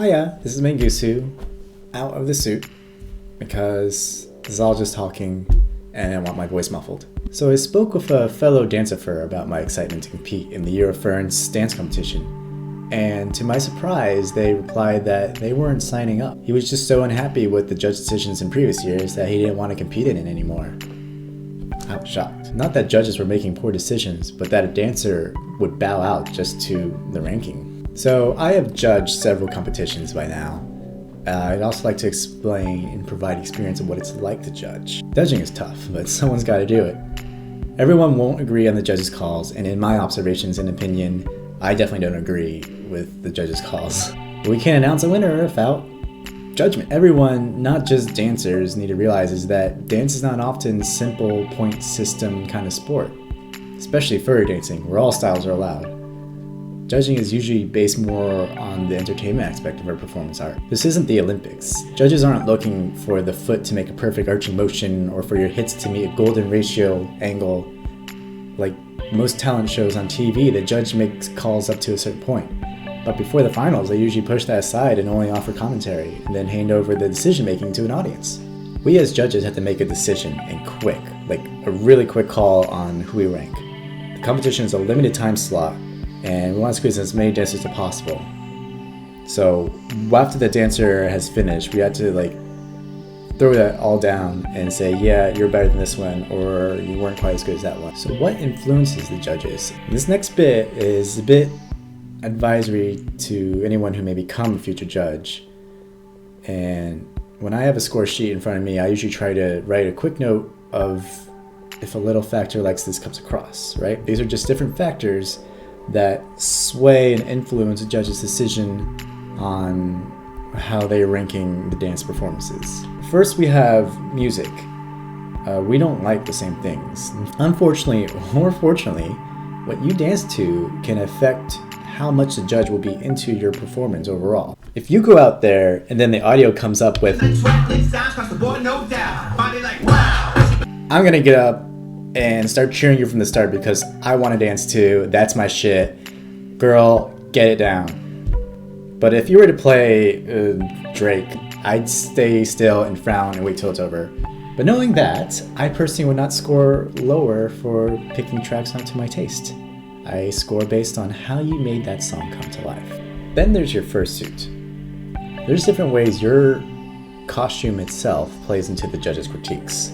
Hiya, this is Mangusu, out of the suit, because this is all just talking and I want my voice muffled. So I spoke with a fellow dancer about my excitement to compete in the Eurofurence dance competition, and to my surprise, they replied that they weren't signing up. He was just so unhappy with the judge decisions in previous years that he didn't want to compete in it anymore. I was shocked. Not that judges were making poor decisions, but that a dancer would bow out just to the ranking. So I have judged several competitions by now. I'd also like to explain and provide experience of what it's like to judge. Judging is tough, but someone's got to do it. Everyone won't agree on the judges' calls, and in my observations and opinion, I definitely don't agree with the judges' calls. We can't announce a winner without judgment. Everyone, not just dancers, need to realize is that dance is not often simple point system kind of sport, especially furry dancing, where all styles are allowed. Judging is usually based more on the entertainment aspect of our performance art. This isn't the Olympics. Judges aren't looking for the foot to make a perfect arching motion or for your hits to meet a golden ratio angle. Like most talent shows on TV, the judge makes calls up to a certain point. But before the finals, they usually push that aside and only offer commentary, and then hand over the decision making to an audience. We as judges have to make a decision, and quick, like a really quick call on who we rank. The competition is a limited time slot, and we want to squeeze as many dancers as possible. So after the dancer has finished, we have to throw that all down and say, yeah, you're better than this one, or you weren't quite as good as that one. So what influences the judges? This next bit is a bit advisory to anyone who may become a future judge. And when I have a score sheet in front of me, I usually try to write a quick note of if a little factor like this comes across, right? These are just different factors that sway and influence a judge's decision on how they're ranking the dance performances. First, we have music. We don't like the same things. Unfortunately, or fortunately, what you dance to can affect how much the judge will be into your performance overall. If you go out there and then the audio comes up with, I'm gonna get up and start cheering you from the start because I want to dance too, that's my shit, girl, get it down. But if you were to play Drake, I'd stay still and frown and wait till it's over. But knowing that, I personally would not score lower for picking tracks not to my taste. I score based on how you made that song come to life. Then there's your fursuit. There's different ways your costume itself plays into the judges' critiques.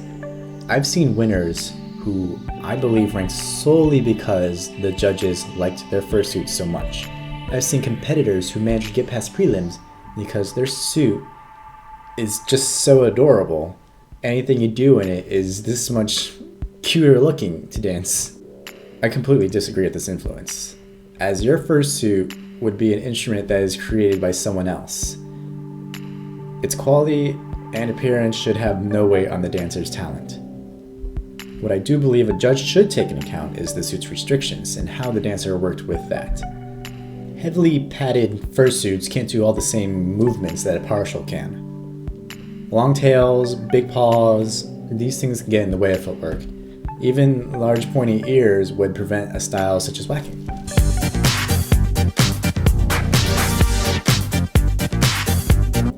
I've seen winners who I believe ranked solely because the judges liked their fursuit so much. I've seen competitors who managed to get past prelims because their suit is just so adorable. Anything you do in it is this much cuter looking to dance. I completely disagree with this influence, as your fursuit would be an instrument that is created by someone else. Its quality and appearance should have no weight on the dancer's talent. What I do believe a judge should take into account is the suit's restrictions and how the dancer worked with that. Heavily padded fursuits can't do all the same movements that a partial can. Long tails, big paws, these things can get in the way of footwork. Even large pointy ears would prevent a style such as whacking.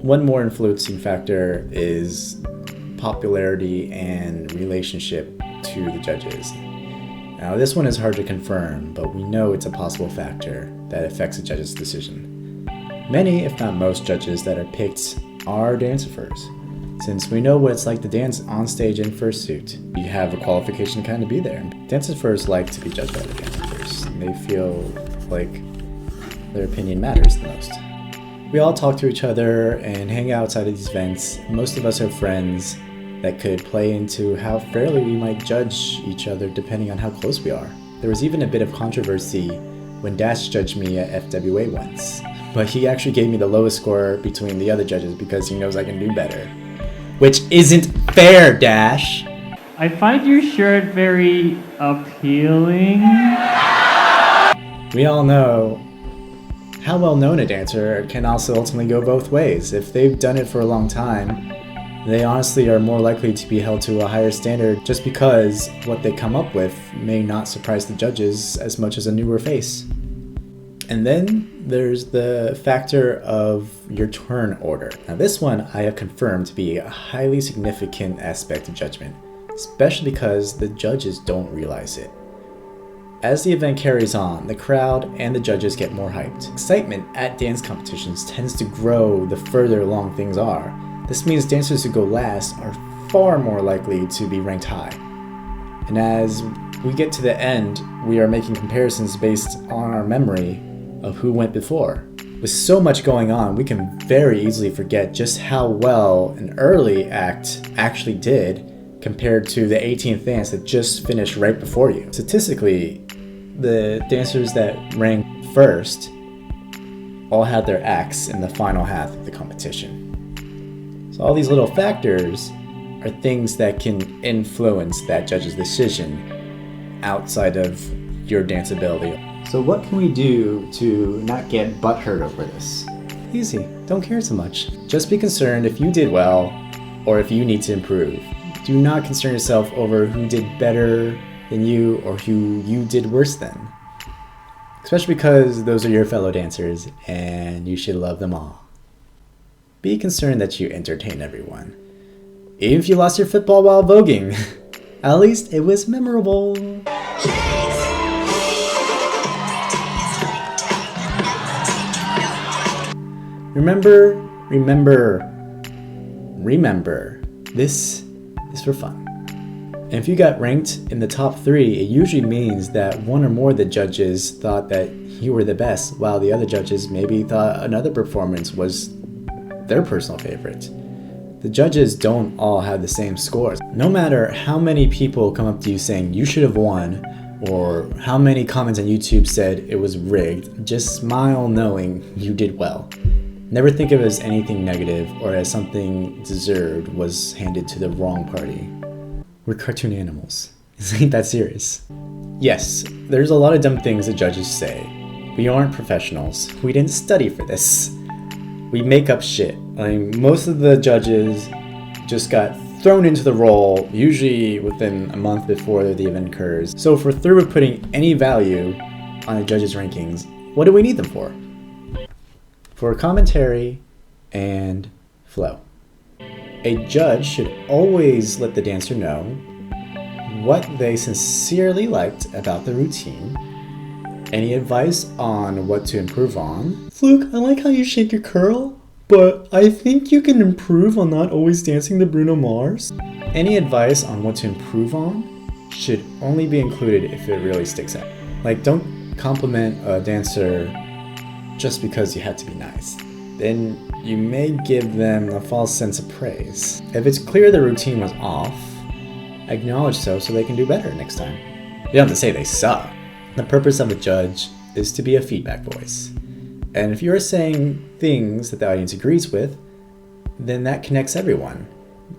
One more influencing factor is popularity and relationship to the judges. Now this one is hard to confirm, but we know it's a possible factor that affects a judge's decision. Many, if not most, judges that are picked are dancers, since we know what it's like to dance on stage in fursuit. You have a qualification to kind of be there. Dancers like to be judged by the dancers. They feel like their opinion matters the most. We all talk to each other and hang out outside of these events. Most of us are friends. That could play into how fairly we might judge each other depending on how close we are. There was even a bit of controversy when Dash judged me at FWA once, but he actually gave me the lowest score between the other judges because he knows I can do better. Which isn't fair, Dash! I find your shirt very appealing. We all know how well known a dancer can also ultimately go both ways. If they've done it for a long time, they honestly are more likely to be held to a higher standard just because what they come up with may not surprise the judges as much as a newer face. And then there's the factor of your turn order. Now this one I have confirmed to be a highly significant aspect of judgment, especially because the judges don't realize it. As the event carries on, the crowd and the judges get more hyped. Excitement at dance competitions tends to grow the further along things are. This means dancers who go last are far more likely to be ranked high. And as we get to the end, we are making comparisons based on our memory of who went before. With so much going on, we can very easily forget just how well an early act actually did compared to the 18th dance that just finished right before you. Statistically, the dancers that ranked first all had their acts in the final half of the competition. So all these little factors are things that can influence that judge's decision outside of your dance ability. So what can we do to not get butthurt over this? Easy, don't care so much. Just be concerned if you did well or if you need to improve. Do not concern yourself over who did better than you or who you did worse than. Especially because those are your fellow dancers and you should love them all. Be concerned that you entertain everyone. Even if you lost your football while voguing, at least it was memorable. Remember, this is for fun. And if you got ranked in the top 3, it usually means that one or more of the judges thought that you were the best, while the other judges maybe thought another performance was their personal favorite. The judges don't all have the same scores. No matter how many people come up to you saying you should have won, or how many comments on YouTube said it was rigged, just smile knowing you did well. Never think of it as anything negative or as something deserved was handed to the wrong party. We're cartoon animals. It ain't that serious. Yes, there's a lot of dumb things the judges say. We aren't professionals. We didn't study for this. We make up shit. I mean, most of the judges just got thrown into the role, usually within a month before the event occurs. So if we're through with putting any value on a judge's rankings, what do we need them for? For commentary and flow. A judge should always let the dancer know what they sincerely liked about the routine, any advice on what to improve on. Fluke, I like how you shake your curl, but I think you can improve on not always dancing to Bruno Mars. Any advice on what to improve on should only be included if it really sticks out. Like, don't compliment a dancer just because you had to be nice. Then you may give them a false sense of praise. If it's clear the routine was off, acknowledge so they can do better next time. You don't have to say they suck. The purpose of a judge is to be a feedback voice. And if you're saying things that the audience agrees with, then that connects everyone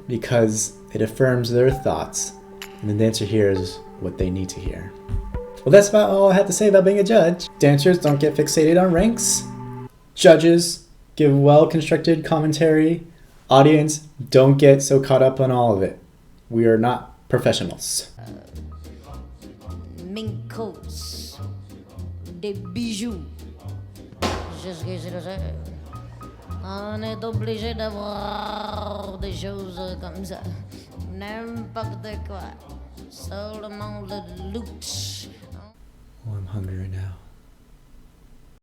because it affirms their thoughts and the dancer hears what they need to hear. Well, that's about all I have to say about being a judge. Dancers don't get fixated on ranks. Judges give well-constructed commentary. Audience, don't get so caught up on all of it. We are not professionals. Mink coats, des bijoux. Jusqu'ici le sais. On est obligé d'avoir des choses comme ça. N'importe quoi. Seulement le luxe. Oh, I'm hungry right now.